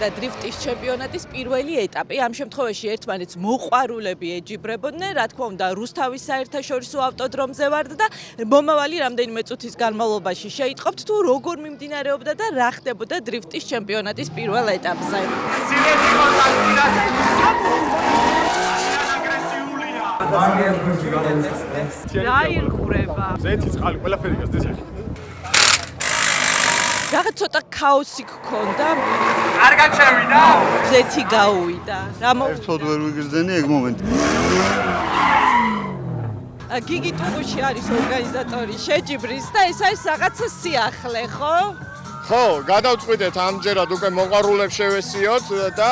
დაიწყო დრიფტის ჩემპიონატის პირველი ეტაპი. ამ შემთხვევაში ერთმანეთს მოყვარულები ეჯიბრებოდნენ, რა თქმა უნდა, რუსთავის საერთაშორისო ავტოდრომზე ვართ და მომავალი რამდენიმე წუთის განმავლობაში შეიტყობთ თუ როგორ მიმდინარეობდა და რა ხდებოდა დრიფტის ჩემპიონატის პირველ ეტაპზე. დაირღურება. ზეთი წყალი ყველაფერი გასდეს ახლა. რაღაც ცოტა ქაოსი გქონდა. კარგად შევიდა. ზეთი გაუვიდა. ერთოდ ვერ ვიგრძენი ეგ მომენტი. გიგი ტუღუში არის ორგანიზატორი შეჯიბრის და ეს არის რაღაცა სიახლე, ხო? ხო, გადავწყვიტეთ ამჯერად უკვე მოყვარულებს შევესიოთ და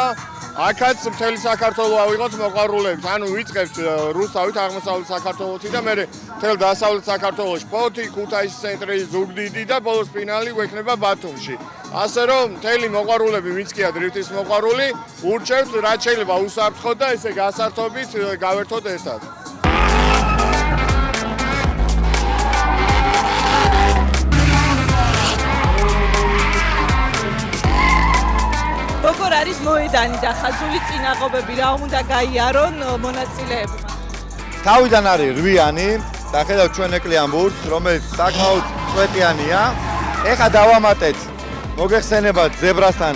აქაც მთელი საქართველო ავიღოთ მოყვარულებს. ანუ ვიწყებთ რუსთავით, აღმოსავლეთ საქართველოთი და მერე მთელ დასავლეთ საქართველოში პოთი, ქუთაისის ცენტრი, ზუგდიდი და ბოლოს ფინალი გვექნება ბათუმში. ასე რომ მთელი მოყვარულები ვინც კი დრიფტის მოყვარული, ურჩევთ რაც შეიძლება უსაფრთხოდ და ესე გასართობით გავერთოთ ერთად. როგორ არის მოედანი და ხაზული წინაღობები, რა უნდა გაიარონ მონაწილეებმა? თავიდან არის რვიანი და ხედავთ ჩვენ ეკლიან ბურთს, რომელიც საკმაოდ წვეტიანია. ეხლა დავამატეთ მოგეხსენებათ ზებრასთან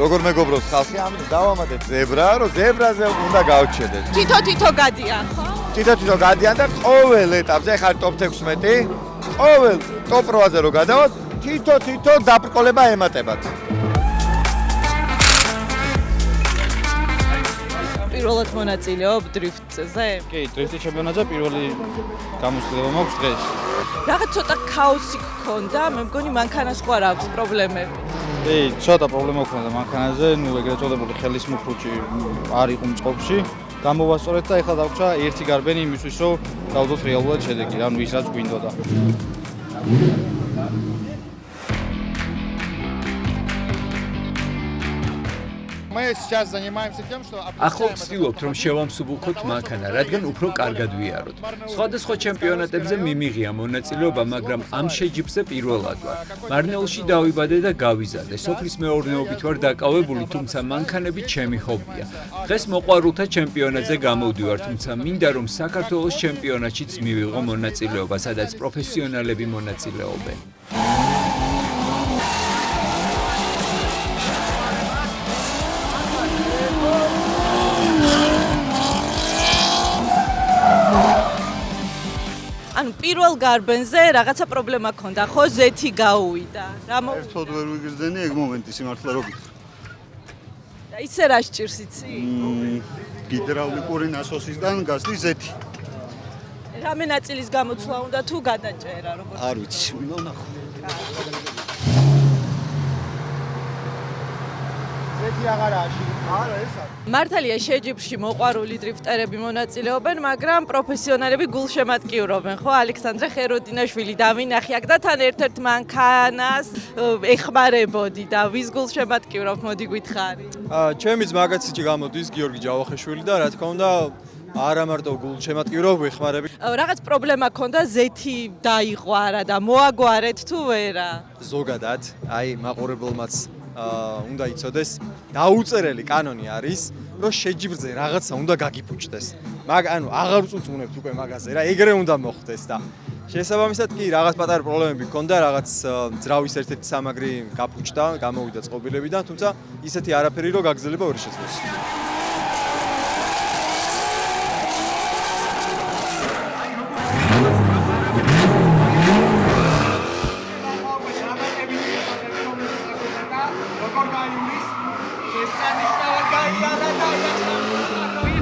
როგორ მეგობრობს ხალხი, ამიტომ დავამატეთ ზებრა, რომ ზებრაზე უნდა გავჩედეთ. თითო გადიან, ხო? თითო გადიან და ყოველ ეტაპზე, ეხლა ტოპ 16, ყოველ ტოპ 8-ზე რო გადავთ, თითო დაბრკოლება ემატებათ. პირველად მონაწილეობ დრიფტზე? კი, დრიფტის ჩემპიონატზე პირველი გამოცდილება მაქვს დღეს. რაღაც ცოტა ქაოსი გქონდა, მე მგონი მანქანას ხო არ აქვს პრობლემები. კი, ცოტა პრობლემა ქონდა მანქანაზე, ნუ ეგრეთ წოდებული ხელის მუხრუჭი არ იყო მწყობში. გამოვასწორეთ და ეხლა დაგვჭა ერთი გარბენი იმისთვის, რომ დავდოთ რეალურად შედეგი, ანუ ის რაც გვინდოდა. ახლა ვცდილობთ, რომ შევამსუბუქოთ მანქანა, რადგან უფრო კარგად ვიაროთ. სხვადასხვა ჩემპიონატებზე მიმიღია მონაწილეობა, მაგრამ ამ შეჯიბრზე პირველად ვარ. მარნეულში დავიბადე და გავიზარდე. სოფლის მეურნეობით ვარ დაკავებული, თუმცა მანქანები ჩემი ჰობია. დღეს მოყვარულთა ჩემპიონატზე გამოვდივარ, თუმცა მინდა რომ საქართველოს ჩემპიონატშიც მივიღო მონაწილეობა, სადაც პროფესიონალები მონაწილეობენ. ანუ პირველ გარბენზე რაღაცა პრობლემა ქონდა, ხო, ზეთი გაუვიდა. ერთოდ ვერ ვიგრძენი ეგ მომენტი სიმართლე რო გითხრა. და ისე რა სჭირს იცი? გიდრაულიკური ნასოსისგან გასვლის ზეთი. რამე ნაწილის გამოცვლა უნდა თუ გადაჭერა, როგორ? არ ვიცი, უნდა ვნახო. ზეთი აღარაში. არა, ეს არის. მართალია შეჯიბრში მოყვარული დრიფტერები მონაწილეობენ, მაგრამ პროფესიონალები გულშემატკივრობენ, ხო? ალექსანდრე ხეროდინაშვილი დავინახე აქ და თან ერთ-ერთ მანქანას ეხმარებოდი და ვის გულშემატკივრობ, მოდი გითხარი. ჩემი მაგაცი გამოდის გიორგი ჯავახიშვილი და რა თქმა უნდა არა მარტო გულშემატკივრობ ვეხმარები. რაღაც პრობლემა ქონდა, ზეთი დაიყვარა და მოაგვარეთ თუ ვერა? ზოგადად, აი მაყურებელმაც უნდა იცოდეს, დაუწერელი კანონი არის, რომ შეჯიბრზე რაღაცა უნდა გაგიფუჭდეს. ანუ აღარ უწუწუნებთ უკვე მაგაზე რა, ეგრე უნდა მოხდეს და შესაბამისად კი რაღაც პატარა პრობლემები ქონდა, რაღაც ძრავის ერთ-ერთი სამაგრი გაფუჭდა, გამოვიდა წყობილებიდან, თუმცა ისეთი არაფერი რომ გაგრძელება ვერ შეძლოს.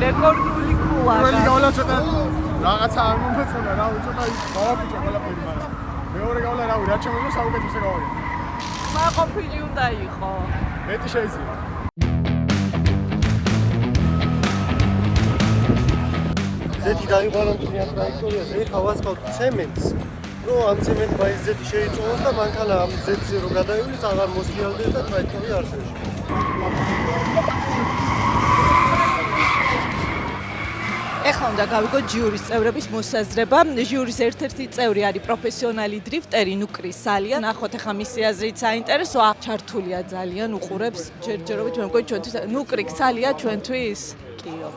რეკორდული ქულა. ყველი გავლა ცოტა რაღაცა არ მომეწონა, რა ვიცი, ცოტა გავაფუჭა ყველაფერი, მაგრამ მეორე გავლა რავი, რა ჩემო საუკეთესო გავაკეთე. მაყოფილი უნდა იყო. მეტი შეიძლება. ზეთი დაიყვანა მთლიან ტრაექტორიაზე, ეხლა ვასწავლთ ცემენტს, რომ ამ ცემენტმა ეს ზეთი შეიწოვოს და მანქანა ამ ზეთზე რო გადაივლის, აღარ მოსიალდეს და ტრაექტორი არ შეეშვა. ეხლა უნდა გავიგოთ ჟიურის წევრების მოსაზრება. ჟიურის ერთ-ერთი წევრი არის პროფესიონალი დრიფტერი ნუკრი სალია. ნახოთ ეხლა მისი აზრით საინტერესოა. ჩართულია ძალიან უყურებს ჯერჯერობით მე მგონი ჩვენთვის ნუკრი სალია ჩვენთვის. კიო.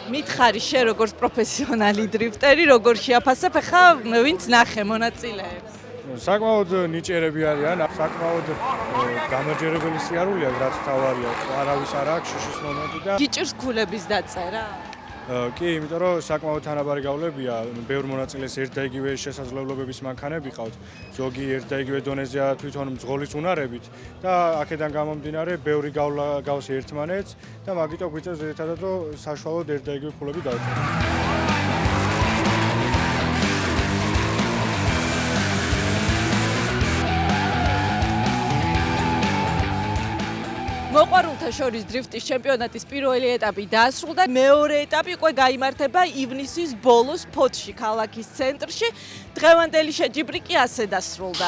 მითხარი შე როგორც პროფესიონალი დრიფტერი როგორ შეაფასებ ეხლა ვინც ნახე მონაწილეებს? საკმაოდ ნიჭიერები არიან, საკმაოდ გამარჯვებული სიარულეა, რაც თავარია. არავის არ აქვს შიშის მომენტი და გიჭირს ქულების დაწერა? კი, იმიტომ რომ საკმაოდ თანაბარი გავლებია, ბევრ მონაწილეს ერთ და იგივე შესაძლებლობების მანქანები ყავთ. ზოგი ერთ და იგივე დონეზეა თვითონ მძღოლის უნარებით და აქედან გამომდინარე ბევრი გავლა გავს ერთმანეთს და მაგიტომ გვიწევს ერთადად რომ საშუალოდ ერთ და იგივე ქულები დავწეროთ. მოყვარულთა შორის დრიფტის ჩემპიონატის პირველი ეტაპი დაასრულდა. მეორე ეტაპი უკვე გაიმართება ივნისის ბოლოს ფოთში, ქალაქის ცენტრში. დღევანდელი შეჯიბრი კი ასე დასრულდა.